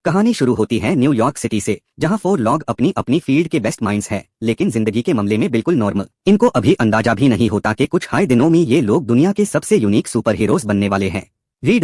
कहानी शुरू होती है न्यूयॉर्क सिटी से, जहां 4 लोग अपनी अपनी फील्ड के बेस्ट माइंड्स हैं, लेकिन जिंदगी के मामले में बिल्कुल नॉर्मल। इनको अभी अंदाजा भी नहीं होता कि कुछ हाई दिनों में ये लोग दुनिया के सबसे यूनिक सुपर हीरोज बनने वाले हैं। रीड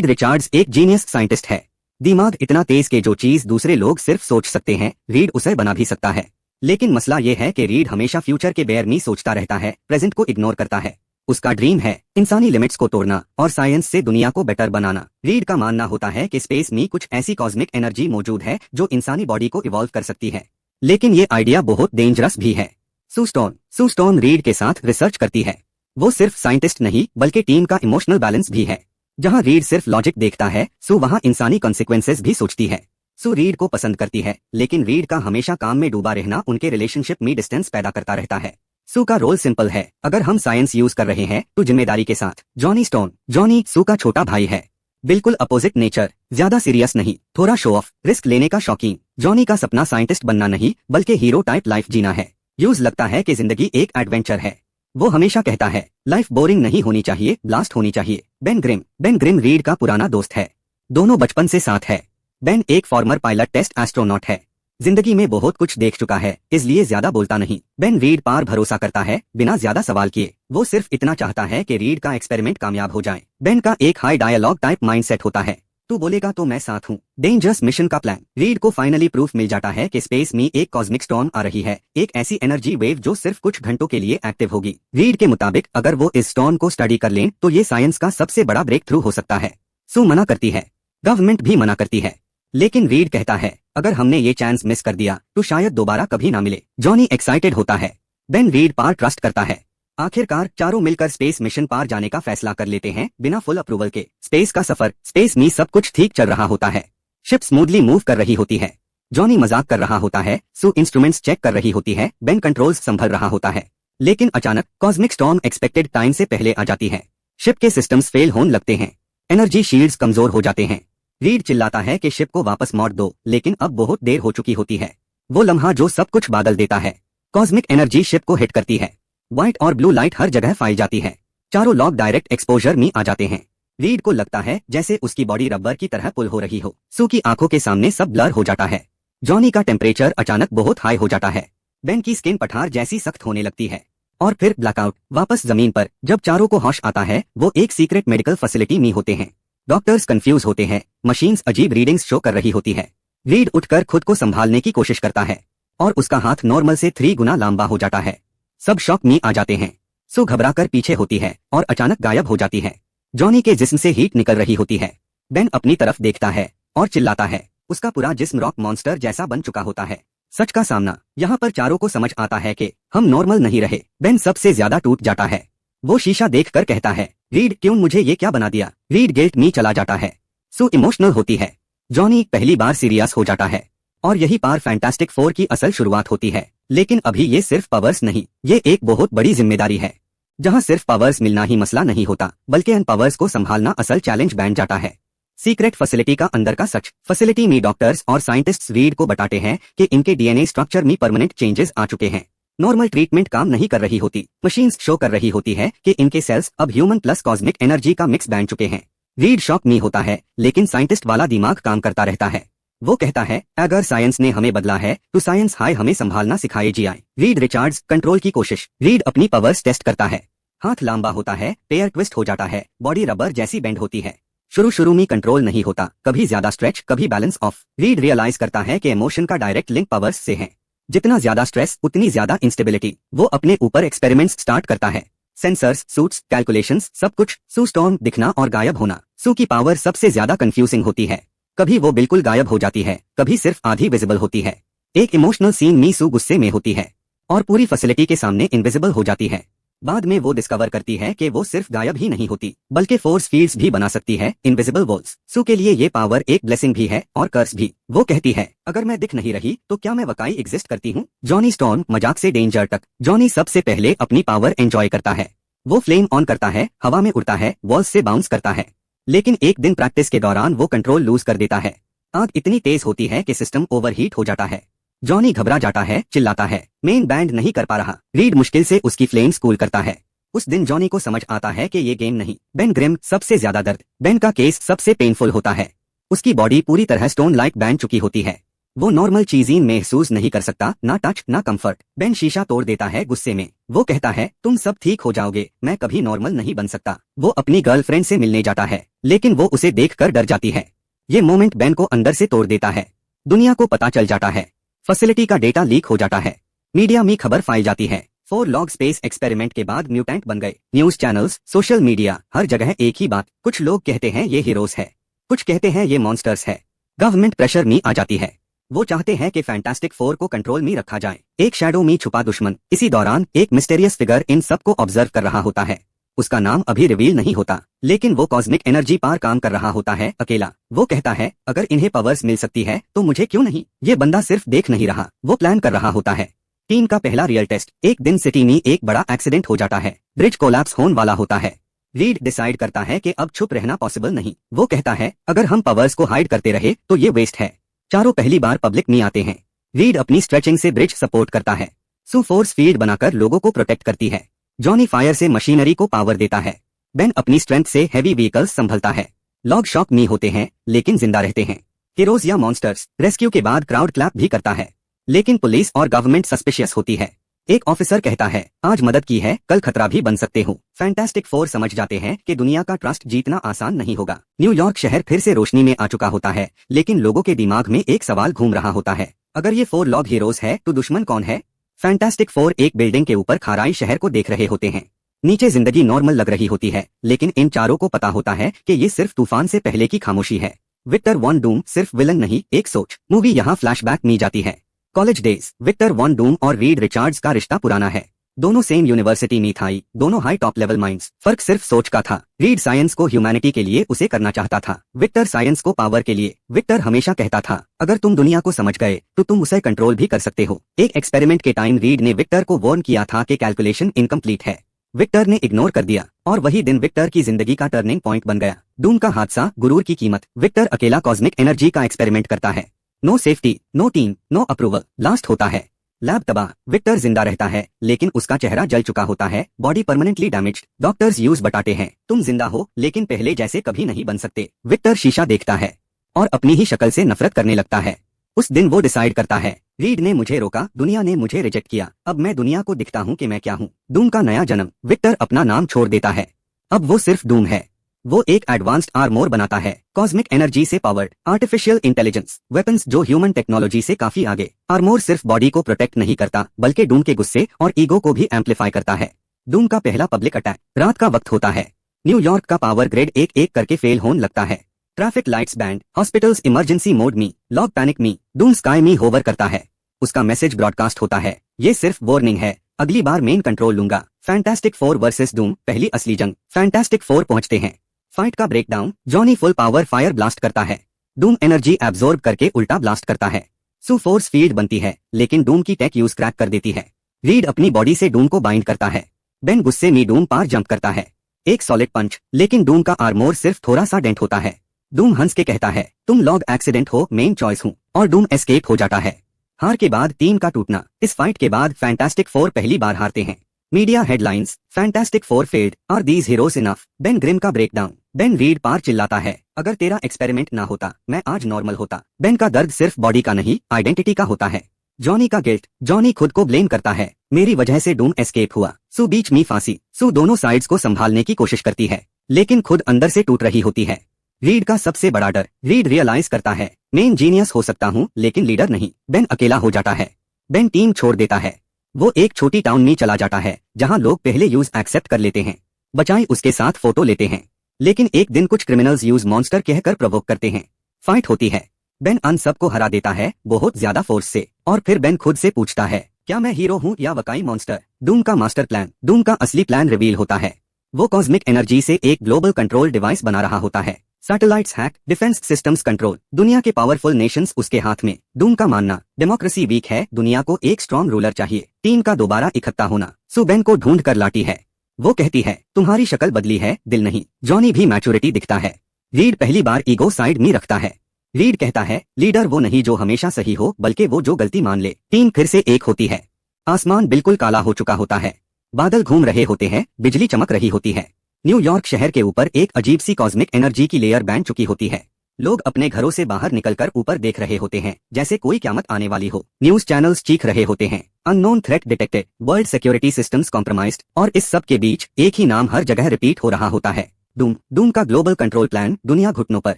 रिचार्ड्स एक जीनियस साइंटिस्ट है। दिमाग इतना तेज कि जो चीज दूसरे लोग सिर्फ सोच सकते हैं, रीड उसे बना भी सकता है। लेकिन मसला ये है कि रीड हमेशा फ्यूचर के बारे में सोचता रहता है, प्रेजेंट को इग्नोर करता है। उसका ड्रीम है इंसानी लिमिट्स को तोड़ना और साइंस से दुनिया को बेटर बनाना। रीड का मानना होता है कि स्पेस में कुछ ऐसी कॉस्मिक एनर्जी मौजूद है जो इंसानी बॉडी को इवॉल्व कर सकती है, लेकिन ये आइडिया बहुत डेंजरस भी है। सू स्टोन रीड के साथ रिसर्च करती है। वो सिर्फ साइंटिस्ट नहीं बल्कि टीम का इमोशनल बैलेंस भी है। जहां रीड सिर्फ लॉजिक देखता है, सू वहां इंसानी कॉन्सिक्वेंसेस भी सोचती है। सू रीड को पसंद करती है, लेकिन रीड का हमेशा काम में डूबा रहना उनके रिलेशनशिप में डिस्टेंस पैदा करता रहता है। सू का रोल सिंपल है, अगर हम साइंस यूज कर रहे हैं तो जिम्मेदारी के साथ। जॉनी सू का छोटा भाई है, बिल्कुल अपोजिट नेचर, ज्यादा सीरियस नहीं, थोड़ा शो ऑफ, रिस्क लेने का शौकीन। जॉनी का सपना साइंटिस्ट बनना नहीं बल्कि हीरो टाइप लाइफ जीना है। यूज लगता है कि जिंदगी एक एडवेंचर है। वो हमेशा कहता है लाइफ बोरिंग नहीं होनी चाहिए, ब्लास्ट होनी चाहिए। बेन ग्रिम रीड का पुराना दोस्त है, दोनों बचपन से साथ है। बेन एक फॉर्मर पायलट टेस्ट एस्ट्रोनॉट है, जिंदगी में बहुत कुछ देख चुका है, इसलिए ज्यादा बोलता नहीं। बेन रीड पर भरोसा करता है बिना ज्यादा सवाल किए। वो सिर्फ इतना चाहता है कि रीड का एक्सपेरिमेंट कामयाब हो जाए। बेन का एक हाई डायलॉग टाइप माइंडसेट होता है, तू बोलेगा तो मैं साथ हूँ। डेंजरस मिशन का प्लान। रीड को फाइनली प्रूफ मिल जाता है कि स्पेस में एक कॉस्मिक स्टॉर्म आ रही है, एक ऐसी एनर्जी वेव जो सिर्फ कुछ घंटों के लिए एक्टिव होगी। रीड के मुताबिक अगर वो इस स्टॉर्म को स्टडी कर लें तो ये साइंस का सबसे बड़ा ब्रेक थ्रू हो सकता है। सू मना करती है, गवर्नमेंट भी मना करती है, लेकिन रीड कहता है अगर हमने ये चांस मिस कर दिया तो शायद दोबारा कभी ना मिले। जॉनी एक्साइटेड होता है, बेन रीड पर ट्रस्ट करता है। आखिरकार चारों मिलकर स्पेस मिशन पार जाने का फैसला कर लेते हैं बिना फुल अप्रूवल के। स्पेस का सफर, स्पेस में सब कुछ ठीक चल रहा होता है, शिप स्मूथली मूव कर रही होती है। जॉनी मजाक कर रहा होता है, सू इंस्ट्रूमेंट्स चेक कर रही होती है, बेन कंट्रोल्स संभल रहा होता है। लेकिन अचानक कॉस्मिक स्टॉर्म एक्सपेक्टेड टाइम से पहले आ जाती है। शिप के सिस्टम्स फेल होने लगते हैं, एनर्जी शील्ड्स कमजोर हो जाते हैं। रीड चिल्लाता है कि शिप को वापस मोड़ दो, लेकिन अब बहुत देर हो चुकी होती है। वो लम्हा जो सब कुछ बादल देता है। कॉस्मिक एनर्जी शिप को हिट करती है, व्हाइट और ब्लू लाइट हर जगह पाई जाती है। चारों लोग डायरेक्ट एक्सपोजर में आ जाते हैं। रीड को लगता है जैसे उसकी बॉडी रबर की तरह पुल हो रही हो। सू की आंखों के सामने सब ब्लर हो जाता है। जॉनी का टेम्परेचर अचानक बहुत हाई हो जाता है। बेन की स्किन पठार जैसी सख्त होने लगती है। और फिर ब्लैकआउट। वापस जमीन पर जब चारों को होश आता है, वो एक सीक्रेट मेडिकल फैसिलिटी में होते हैं। डॉक्टर्स कंफ्यूज होते हैं, मशीन्स अजीब रीडिंग्स शो कर रही होती है। रीड उठकर खुद को संभालने की कोशिश करता है और उसका हाथ नॉर्मल से 3 गुना लंबा हो जाता है। सब शॉक में आ जाते हैं। सू घबराकर पीछे होती है और अचानक गायब हो जाती है। जॉनी के जिस्म से हीट निकल रही होती है। बेन अपनी तरफ देखता है और चिल्लाता है, उसका पूरा जिस्म रॉक मॉन्स्टर जैसा बन चुका होता है। सच का सामना। यहाँ पर चारों को समझ आता है कि हम नॉर्मल नहीं रहे। बेन सबसे ज्यादा टूट जाता है। वो शीशा देखकर कहता है, रीड क्यों मुझे ये क्या बना दिया। रीड गिल्ट में चला जाता है। सू इमोशनल होती है। जॉनी पहली बार सीरियस हो जाता है और यही पार फैंटास्टिक 4 की असल शुरुआत होती है। लेकिन अभी ये सिर्फ पावर्स नहीं, ये एक बहुत बड़ी जिम्मेदारी है, जहां सिर्फ पावर्स मिलना ही मसला नहीं होता बल्कि इन पावर्स को संभालना असल चैलेंज बन जाता है। सीक्रेट फैसिलिटी का अंदर का सच। फैसिलिटी में डॉक्टर्स और साइंटिस्ट्स रीड को बताते हैं कि इनके डीएनए स्ट्रक्चर में परमानेंट चेंजेस आ चुके हैं। नॉर्मल ट्रीटमेंट काम नहीं कर रही होती, मशीन्स शो कर रही होती है कि इनके सेल्स अब ह्यूमन प्लस कॉस्मिक एनर्जी का मिक्स बन चुके हैं। रीड शॉक में होता है, लेकिन साइंटिस्ट वाला दिमाग काम करता रहता है। वो कहता है अगर साइंस ने हमें बदला है तो साइंस हाय हमें संभालना सिखाए जियाए। रीड रिचार्ड्स कंट्रोल की कोशिश। रीड अपनी पावर्स टेस्ट करता है, हाथ लंबा होता है, पैर ट्विस्ट हो जाता है, बॉडी रबर जैसी बेंड होती है। शुरू में कंट्रोल नहीं होता, कभी ज्यादा स्ट्रेच कभी बैलेंस ऑफ। रीड रियलाइज करता है कि इमोशन का डायरेक्ट लिंक पावर्स से है। जितना ज्यादा स्ट्रेस उतनी ज्यादा इंस्टेबिलिटी। वो अपने ऊपर एक्सपेरिमेंट्स स्टार्ट करता है, सेंसर्स, सूट्स, कैलकुलेशंस, सब कुछ। सू स्टॉर्म दिखना और गायब होना। सू की पावर सबसे ज्यादा कंफ्यूजिंग होती है, कभी वो बिल्कुल गायब हो जाती है, कभी सिर्फ आधी विजिबल होती है। एक इमोशनल सीन में सू गुस्से में होती है और पूरी फैसिलिटी के सामने इनविजिबल हो जाती है। बाद में वो डिस्कवर करती है कि वो सिर्फ गायब ही नहीं होती बल्कि फोर्स फील्ड्स भी बना सकती है, इनविजिबल वॉल्स। सू के लिए ये पावर एक ब्लेसिंग भी है और कर्स भी। वो कहती है अगर मैं दिख नहीं रही तो क्या मैं वाकई एग्जिस्ट करती हूँ। जॉनी स्टॉर्म मजाक से डेंजर तक। जॉनी सबसे पहले अपनी पावर एंजॉय करता है। वो फ्लेम ऑन करता है, हवा में उड़ता है, वॉल्स से बाउंस करता है। लेकिन एक दिन प्रैक्टिस के दौरान वो कंट्रोल लूज कर देता है। आग इतनी तेज होती है कि सिस्टम ओवरहीट हो जाता है। जॉनी घबरा जाता है, चिल्लाता है, मेन बैंड नहीं कर पा रहा। रीड मुश्किल से उसकी फ्लेम्स कूल करता है। उस दिन जॉनी को समझ आता है कि ये गेम नहीं, बेन ग्रिम सबसे ज्यादा दर्द। बेन का केस सबसे पेनफुल होता है। उसकी बॉडी पूरी तरह स्टोन लाइक बैन चुकी होती है। वो नॉर्मल चीजें महसूस नहीं कर सकता, ना टच ना कंफर्ट। बेन शीशा तोड़ देता है गुस्से में। वो कहता है तुम सब ठीक हो जाओगे, मैं कभी नॉर्मल नहीं बन सकता। वो अपनी गर्लफ्रेंड से मिलने जाता है, लेकिन वो उसे देखकर डर जाती है। ये मोमेंट बेन को अंदर से तोड़ देता है। दुनिया को पता चल जाता है, फैसिलिटी का डेटा लीक हो जाता है। मीडिया में खबर फैल जाती है, 4 लॉग स्पेस एक्सपेरिमेंट के बाद म्यूटेंट बन गए। न्यूज चैनल्स, सोशल मीडिया, हर जगह एक ही बात। कुछ लोग कहते हैं ये हीरोज है, कुछ कहते हैं ये मॉन्स्टर्स है। गवर्नमेंट प्रेशर में आ जाती है। वो चाहते हैं कि फैंटास्टिक 4 को कंट्रोल में रखा जाए, एक शैडो में छुपा दुश्मन। इसी दौरान एक मिस्टीरियस फिगर इन सबको ऑब्जर्व कर रहा होता है। उसका नाम अभी रिवील नहीं होता, लेकिन वो कॉस्मिक एनर्जी पार काम कर रहा होता है अकेला। वो कहता है अगर इन्हें पावर्स मिल सकती है तो मुझे क्यों नहीं। ये बंदा सिर्फ देख नहीं रहा, वो प्लान कर रहा होता है। टीम का पहला रियल टेस्ट। एक दिन सिटी में एक बड़ा एक्सीडेंट हो जाता है, ब्रिज कोलैप्स होने वाला होता है। रीड डिसाइड करता है कि अब चुप रहना पॉसिबल नहीं। वो कहता है अगर हम पावर्स को हाइड करते रहे तो ये वेस्ट है। चारों पहली बार पब्लिक में आते हैं। रीड अपनी स्ट्रेचिंग से ब्रिज सपोर्ट करता है। सू फोर्स फील्ड बनाकर लोगों को प्रोटेक्ट करती है। जॉनी फायर से मशीनरी को पावर देता है। बेन अपनी स्ट्रेंथ से हैवी व्हीकल्स संभलता है। लॉग शॉक में होते हैं लेकिन जिंदा रहते हैं। हीरोज या मॉन्स्टर्स। रेस्क्यू के बाद क्राउड क्लैप भी करता है, लेकिन पुलिस और गवर्नमेंट सस्पिशियस होती है। एक ऑफिसर कहता है आज मदद की है, कल खतरा भी बन सकते हो। फैंटास्टिक 4 समझ जाते हैं कि दुनिया का ट्रस्ट जीतना आसान नहीं होगा। न्यूयॉर्क शहर फिर से रोशनी में आ चुका होता है, लेकिन लोगों के दिमाग में एक सवाल घूम रहा होता है, अगर ये 4 लॉग हीरोज है तो दुश्मन कौन है। फैंटास्टिक 4 एक बिल्डिंग के ऊपर खाराई शहर को देख रहे होते हैं। नीचे जिंदगी नॉर्मल लग रही होती है, लेकिन इन चारों को पता होता है कि ये सिर्फ तूफान से पहले की खामोशी है। विक्टर वॉन डूम सिर्फ विलन नहीं, एक सोच। मूवी यहाँ फ्लैशबैक में जाती है। College days. Victor Von Doom और रीड रिचार्ड्स का रिश्ता पुराना है। दोनों सेम यूनिवर्सिटी में था, दोनों हाई टॉप लेवल माइंड्स। फर्क सिर्फ सोच का था। रीड साइंस को ह्यूमैनिटी के लिए उसे करना चाहता था, विक्टर साइंस को पावर के लिए। विक्टर हमेशा कहता था अगर तुम दुनिया को समझ गए तो तुम उसे कंट्रोल भी कर सकते हो। एक एक्सपेरिमेंट के टाइम रीड ने विक्टर को वार्न किया था कि कैलकुलेशन इनकम्प्लीट है। विक्टर ने इग्नोर कर दिया, और वही दिन विक्टर की जिंदगी का टर्निंग पॉइंट बन गया। डूम का हादसा, गुरूर की कीमत। विक्टर अकेला कॉस्मिक एनर्जी का एक्सपेरिमेंट करता है। No safety, no team, no approval. Last होता है लैब तबाह। विक्टर जिंदा रहता है, लेकिन उसका चेहरा जल चुका होता है, body permanently damaged. Doctors use बताते हैं तुम जिंदा हो, लेकिन पहले जैसे कभी नहीं बन सकते। विक्टर शीशा देखता है और अपनी ही शक्ल से नफरत करने लगता है। उस दिन वो डिसाइड करता है रीड ने मुझे रोका, दुनिया ने मुझे रिजेक्ट किया, अब मैं दुनिया को दिखता हूँ कि मैं क्या हूँ। डूम का नया जन्म। विक्टर अपना नाम छोड़ देता है, अब वो सिर्फ डूम है। वो एक एडवांस्ड आर्मोर बनाता है, कॉस्मिक एनर्जी से पावर्ड, आर्टिफिशियल इंटेलिजेंस, वेपन्स जो ह्यूमन टेक्नोलॉजी से काफी आगे। आर्मोर सिर्फ बॉडी को प्रोटेक्ट नहीं करता, बल्कि डूम के गुस्से और ईगो को भी एम्पलीफाई करता है। डूम का पहला पब्लिक अटैक। रात का वक्त होता है। न्यूयॉर्क का पावर ग्रिड एक एक करके फेल होने लगता है। Traffic lights band, hospitals emergency mode में, लॉग पैनिक में। डूम स्काई में होवर करता है। उसका मैसेज ब्रॉडकास्ट होता है, ये सिर्फ वार्निंग है, अगली बार मेन कंट्रोल लूंगा। फैंटास्टिक 4 वर्सेस डूम, पहली असली जंग। फैंटास्टिक 4 पहुंचते हैं। फाइट का breakdown. Johnny full power fire blast करता है। डूम एनर्जी एब्जॉर्ब करके उल्टा ब्लास्ट करता है। सू फोर्स फील्ड बनती है, लेकिन डूम की टेक यूज क्रैक कर देती है। रीड अपनी बॉडी से डूम को बाइंड करता है। बेन गुस्से में डूम पार जंप करता है, एक सॉलिड पंच, लेकिन डूम का आर्मोर सिर्फ थोड़ा सा डेंट होता है। डूम हंस के कहता है तुम लॉग एक्सीडेंट हो, मेन चॉइस हूँ, और डूम एस्केप हो जाता है। हार के बाद टीम का टूटना। इस फाइट के बाद फैंटास्टिक 4 पहली बार हारते हैं। Media headlines, fantastic 4 failed, are these heroes enough. Ben Grimm का ब्रेकडाउन। बेन रीड पार चिल्लाता है अगर तेरा एक्सपेरिमेंट ना होता मैं आज नॉर्मल होता। बेन का दर्द सिर्फ बॉडी का नहीं, आइडेंटिटी का होता है। जॉनी का गिल्ट। जॉनी खुद को ब्लेम करता है, मेरी वजह से डूम एस्केप हुआ। सू बीच में फांसी। सू दोनों साइड्स को संभालने की कोशिश करती है, लेकिन खुद अंदर से टूट रही होती है। रीड का सबसे बड़ा डर। रीड रियलाइज करता है मैं जीनियस हो सकता हूँ, लेकिन लीडर नहीं। बेन अकेला हो जाता है। बेन टीम छोड़ देता है। वो एक छोटी टाउन में चला जाता है, जहाँ लोग पहले यूज एक्सेप्ट कर लेते हैं, बचाए उसके साथ फोटो लेते हैं। लेकिन एक दिन कुछ क्रिमिनल्स यूज मॉन्स्टर कहकर प्रोवोक करते हैं। फाइट होती है। बेन अन सबको हरा देता है, बहुत ज्यादा फोर्स से, और फिर बेन खुद से पूछता है क्या मैं हीरो हूँ या वकाई मॉन्स्टर। डूम का मास्टर प्लान। डूम का असली प्लान रिवील होता है। वो कॉस्मिक एनर्जी से एक ग्लोबल कंट्रोल डिवाइस बना रहा होता है। Satellites hack, defence systems control, दुनिया के पावरफुल नेशंस उसके हाथ में। डूम का मानना डेमोक्रेसी वीक है, दुनिया को एक स्ट्रॉन्ग रूलर चाहिए। टीम का दोबारा इकट्ठा होना। सू बेन को ढूंढ कर लाती है। वो कहती है तुम्हारी शक्ल बदली है, दिल नहीं। जॉनी भी मैच्योरिटी दिखता है। रीड पहली बार ईगो साइड में रखता है। रीड कहता है लीडर वो नहीं जो हमेशा सही हो, बल्कि वो जो गलती मान ले। टीम फिर से एक होती है। आसमान बिल्कुल काला हो चुका होता है, बादल घूम रहे होते हैं, बिजली चमक रही होती है। न्यूयॉर्क शहर के ऊपर एक अजीब सी कॉस्मिक एनर्जी की लेयर बैंड चुकी होती है। लोग अपने घरों से बाहर निकलकर ऊपर देख रहे होते हैं जैसे कोई क़यामत आने वाली हो। न्यूज चैनल्स चीख रहे होते हैं, unknown threat detected, world security systems compromised, और इस सब के बीच एक ही नाम हर जगह रिपीट हो रहा होता है, डूम। डूम का ग्लोबल कंट्रोल प्लान दुनिया घुटनों पर।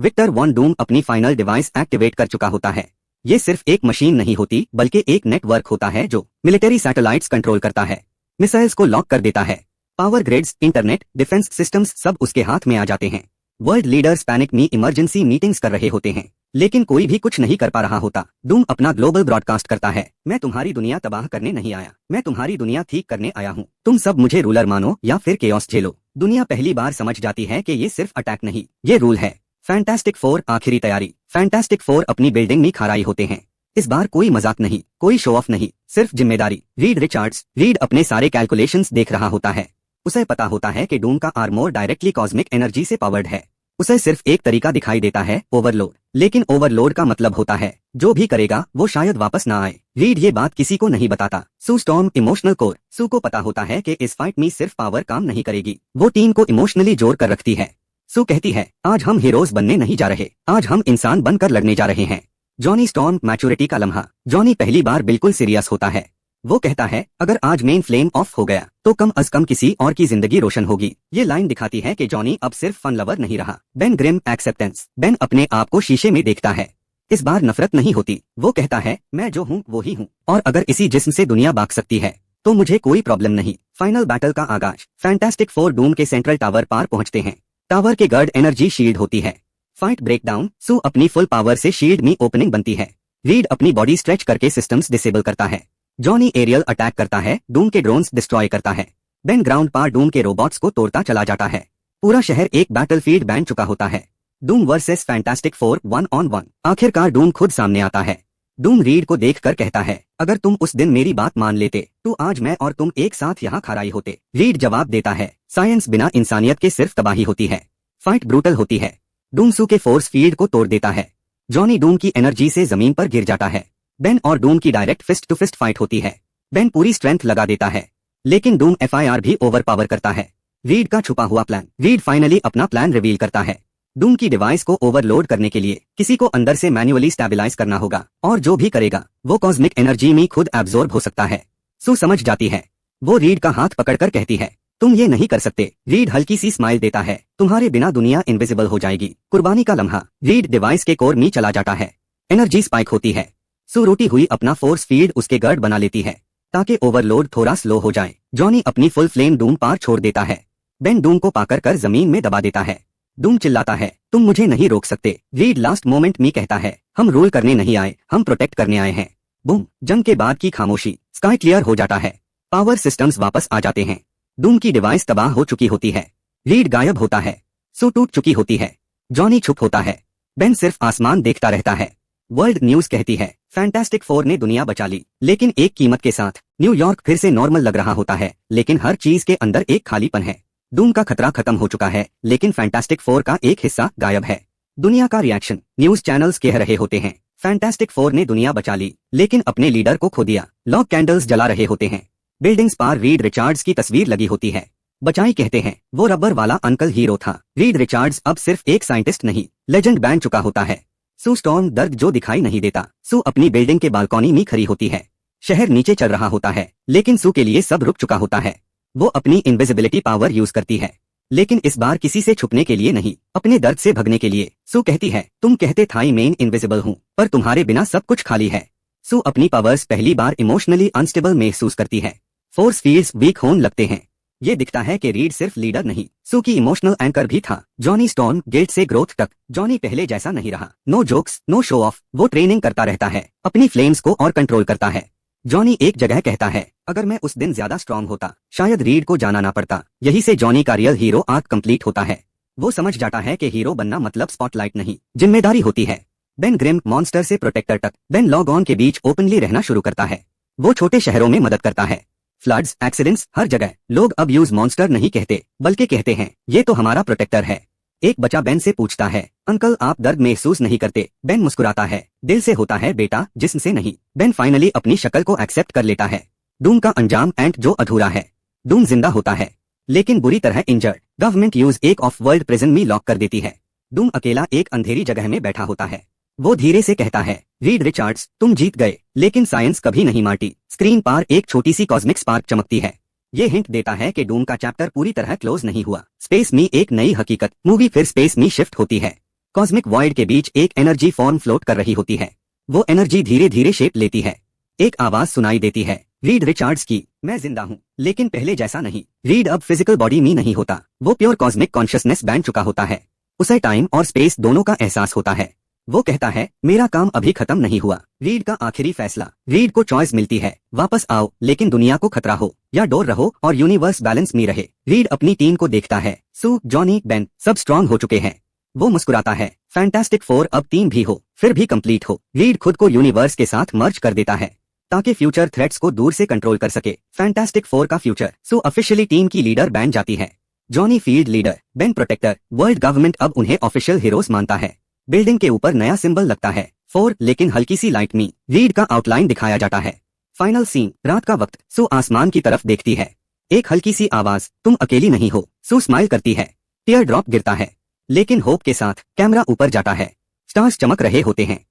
विक्टर वॉन डूम अपनी फाइनल डिवाइस एक्टिवेट कर चुका होता है। ये सिर्फ एक मशीन नहीं होती बल्कि एक नेटवर्क होता है जो मिलिट्री सैटेलाइट्स कंट्रोल करता है, मिसाइल्स को लॉक कर देता है, power grids, internet, defence systems सब उसके हाथ में आ जाते हैं। वर्ल्ड लीडर्स पैनिक में इमरजेंसी मीटिंग्स कर रहे होते हैं, लेकिन कोई भी कुछ नहीं कर पा रहा होता। डूम अपना ग्लोबल ब्रॉडकास्ट करता है, मैं तुम्हारी दुनिया तबाह करने नहीं आया, मैं तुम्हारी दुनिया ठीक करने आया हूँ। तुम सब मुझे रूलर मानो या फिर केओस झेलो। दुनिया पहली बार समझ जाती है कि ये सिर्फ अटैक नहीं, ये रूल है। फैंटास्टिक फोर आखिरी तैयारी। फैंटास्टिक फोर अपनी बिल्डिंग में खड़ाई होते हैं। इस बार कोई मजाक नहीं, कोई शो ऑफ नहीं, सिर्फ जिम्मेदारी। Read Richards. रीड अपने सारे कैलकुलेशंस देख रहा होता है। उसे पता होता है कि डूम का आर्मोर डायरेक्टली कॉस्मिक एनर्जी से पावर्ड है। उसे सिर्फ एक तरीका दिखाई देता है, ओवरलोड। लेकिन ओवरलोड का मतलब होता है जो भी करेगा वो शायद वापस ना आए। रीड ये बात किसी को नहीं बताता। सू स्टॉर्म इमोशनल कोर। सू को पता होता है कि इस फाइट में सिर्फ पावर काम नहीं करेगी, वो टीम को इमोशनली जोड़ कर रखती है। सू कहती है, आज हम हीरोज बनने नहीं जा रहे, आज हम इंसान बनकर लड़ने जा रहे हैं। जॉनी स्टॉर्म मैच्योरिटी का लम्हा। जॉनी पहली बार बिल्कुल सीरियस होता है। वो कहता है, अगर आज मेन फ्लेम ऑफ हो गया तो कम अज कम किसी और की जिंदगी रोशन होगी। ये लाइन दिखाती है कि जॉनी अब सिर्फ फन लवर नहीं रहा। Ben Grimm acceptance. बेन अपने आप को शीशे में देखता है। इस बार नफरत नहीं होती। वो कहता है, मैं जो हूँ वो ही हूँ, और अगर इसी जिस्म से दुनिया भाग सकती है तो मुझे कोई प्रॉब्लम नहीं। फाइनल बैटल का आगाज। फैंटास्टिक फोर डूम के सेंट्रल टावर पार पहुंचते हैं। टावर के गार्ड एनर्जी शील्ड होती है। Fight breakdown. सू अपनी फुल पावर से शील्ड में ओपनिंग बनती है। रीड अपनी बॉडी स्ट्रेच करके सिस्टम्स डिसेबल करता है। जॉनी एरियल अटैक करता है, डूम के ड्रोन्स डिस्ट्रॉय करता है। बेन ग्राउंड पार डूम के रोबोट्स को तोड़ता चला जाता है। पूरा शहर एक बैटलफील्ड बन चुका होता है। Doom versus fantastic four 1-on-1। आखिरकार डूम खुद सामने आता है। डूम रीड को देखकर कहता है, अगर तुम उस दिन मेरी बात मान लेते तो आज मैं और तुम एक साथ यहाँ खड़ाई होते। रीड जवाब देता है, साइंस बिना इंसानियत के सिर्फ तबाही होती है। फाइट ब्रूटल होती है। डूम सू के फोर्स फील्ड को तोड़ देता है। जॉनी डूम की एनर्जी से जमीन पर गिर जाता है। बेन और डूम की direct fist to fist fight होती है। बेन पूरी स्ट्रेंथ लगा देता है, लेकिन डूम एफआईआर भी ओवर पावर करता है। रीड का छुपा हुआ प्लान। रीड फाइनली अपना प्लान रिवील करता है। डूम की डिवाइस को ओवरलोड करने के लिए किसी को अंदर से मैन्युअली स्टेबलाइज करना होगा, और जो भी करेगा वो कॉस्मिक एनर्जी में खुद एब्जॉर्ब हो सकता है। सू समझ जाती है। वो रीड का हाथ पकड़कर कहती है, तुम ये नहीं कर सकते। रीड हल्की सी स्माइल देता है, तुम्हारे बिना दुनिया इनविजिबल हो जाएगी। कुर्बानी का लम्हा। रीड डिवाइस के कोर में चला जाता है। एनर्जी स्पाइक होती है। सू रोटी हुई अपना फोर्स फील्ड उसके गर्ड बना लेती है ताकि ओवरलोड थोड़ा स्लो हो जाए। जॉनी अपनी फुल फ्लेम डूम पार छोड़ देता है। बेन डूम को पाकर कर जमीन में दबा देता है। डूम चिल्लाता है, तुम मुझे नहीं रोक सकते। रीड लास्ट मोमेंट में कहता है, हम रूल करने नहीं आए, हम प्रोटेक्ट करने आए हैं। बूम। जंग के बाद की खामोशी। स्काई क्लियर हो जाता है। पावर सिस्टम्स वापस आ जाते हैं। डूम की डिवाइस तबाह हो चुकी होती है। रीड गायब होता है। सू टूट चुकी होती है। जॉनी चुप होता है। बेन सिर्फ आसमान देखता रहता है। वर्ल्ड न्यूज कहती है, फैंटास्टिक फोर ने दुनिया बचा ली, लेकिन एक कीमत के साथ। न्यूयॉर्क फिर से नॉर्मल लग रहा होता है, लेकिन हर चीज के अंदर एक खालीपन है। डूम का खतरा खत्म हो चुका है, लेकिन फैंटास्टिक फोर का एक हिस्सा गायब है। दुनिया का रिएक्शन। न्यूज चैनल्स कह रहे होते हैं, फैंटास्टिक फोर ने दुनिया बचा ली, लेकिन अपने लीडर को खो दिया। लॉग कैंडल्स जला रहे होते हैं। बिल्डिंग्स पर रीड रिचार्ड्स की तस्वीर लगी होती है। बचाई कहते हैं, वो रबर वाला अंकल हीरो था। रीड रिचार्ड्स अब सिर्फ एक साइंटिस्ट नहीं, लेजेंड बन चुका होता है। सू स्टॉर्म दर्द जो दिखाई नहीं देता। सू अपनी बिल्डिंग के बालकनी में खड़ी होती है। शहर नीचे चल रहा होता है, लेकिन सू के लिए सब रुक चुका होता है। वो अपनी इनविजिबिलिटी पावर यूज करती है, लेकिन इस बार किसी से छुपने के लिए नहीं, अपने दर्द से भगने के लिए। सू कहती है, तुम कहते था मैं इनविजिबल हूँ, पर तुम्हारे बिना सब कुछ खाली है। सू अपनी पावर्स पहली बार इमोशनली अनस्टेबल महसूस करती है। फोर्स फील्ड्स वीक होने लगते हैं। ये दिखता है कि रीड सिर्फ लीडर नहीं, सू की इमोशनल एंकर भी था। जॉनी स्टॉर्म गिल्ट से ग्रोथ तक। जॉनी पहले जैसा नहीं रहा। No jokes, no show off. वो ट्रेनिंग करता रहता है, अपनी फ्लेम्स को और कंट्रोल करता है। जॉनी एक जगह कहता है, अगर मैं उस दिन ज्यादा स्ट्रांग होता शायद रीड को जाना ना पड़ता। यही से जॉनी का रियल हीरो आर्क कंप्लीट होता है। वो समझ जाता है कि हीरो बनना मतलब स्पॉटलाइट नहीं, जिम्मेदारी होती है। बेन ग्रिम मॉन्स्टर से प्रोटेक्टर तक। बेन लॉग ऑन के बीच ओपनली रहना शुरू करता है। वो छोटे शहरों में मदद करता है। फ्लड्स, एक्सीडेंट्स, हर जगह लोग अब यूज मॉन्स्टर नहीं कहते, बल्कि कहते हैं, ये तो हमारा प्रोटेक्टर है। एक बच्चा बेन से पूछता है, अंकल आप दर्द महसूस नहीं करते? बेन मुस्कुराता है, दिल से होता है बेटा, जिस्म से नहीं। बेन फाइनली अपनी शक्ल को एक्सेप्ट कर लेता है। डूम का अंजाम एंड जो अधूरा है। डूम जिंदा होता है, लेकिन बुरी तरह इंजर्ड। गवर्नमेंट यूज एक ऑफ वर्ल्ड प्रिजन में लॉक कर देती है। डूम अकेला एक अंधेरी जगह में बैठा होता है। वो धीरे से कहता है, रीड रिचार्ड्स, तुम जीत गए, लेकिन साइंस कभी नहीं मारती। स्क्रीन पर एक छोटी सी कॉस्मिक स्पार्क चमकती है। ये हिंट देता है कि डूम का चैप्टर पूरी तरह क्लोज नहीं हुआ। स्पेस में एक नई हकीकत। मूवी फिर स्पेस में शिफ्ट होती है। कॉस्मिक वॉइड के बीच एक एनर्जी फॉर्म फ्लोट कर रही होती है। वो एनर्जी धीरे धीरे शेप लेती है। एक आवाज सुनाई देती है, रीड रिचार्ड्स की, मैं जिंदा हूँ, लेकिन पहले जैसा नहीं। रीड अब फिजिकल बॉडी में नहीं होता, वो प्योर कॉस्मिक कॉन्शियसनेस बन चुका होता है। उसे टाइम और स्पेस दोनों का एहसास होता है। वो कहता है, मेरा काम अभी खत्म नहीं हुआ। रीड का आखिरी फैसला। रीड को चॉइस मिलती है, वापस आओ लेकिन दुनिया को खतरा हो, या डोर रहो और यूनिवर्स बैलेंस में रहे। रीड अपनी टीम को देखता है, सू, जॉनी, बेन, सब स्ट्रांग हो चुके हैं। वो मुस्कुराता है, फैंटास्टिक फोर अब टीम भी हो, फिर भी कंप्लीट हो। रीड खुद को यूनिवर्स के साथ मर्ज कर देता है ताकि फ्यूचर थ्रेट्स को दूर से कंट्रोल कर सके। फैंटास्टिक फोर का फ्यूचर। सू ऑफिशियली टीम की लीडर बन जाती है। Johnny field leader, Ben protector. World government अब उन्हें ऑफिशियल हीरोज मानता है। बिल्डिंग के ऊपर नया सिंबल लगता है, 4, लेकिन हल्की सी लाइट में रीड का आउटलाइन दिखाया जाता है। Final scene. रात का वक्त। सू आसमान की तरफ देखती है। एक हल्की सी आवाज, तुम अकेली नहीं हो। सू स्माइल करती है। टीयर ड्रॉप गिरता है, लेकिन होप के साथ कैमरा ऊपर जाता है। स्टार्स चमक रहे होते हैं।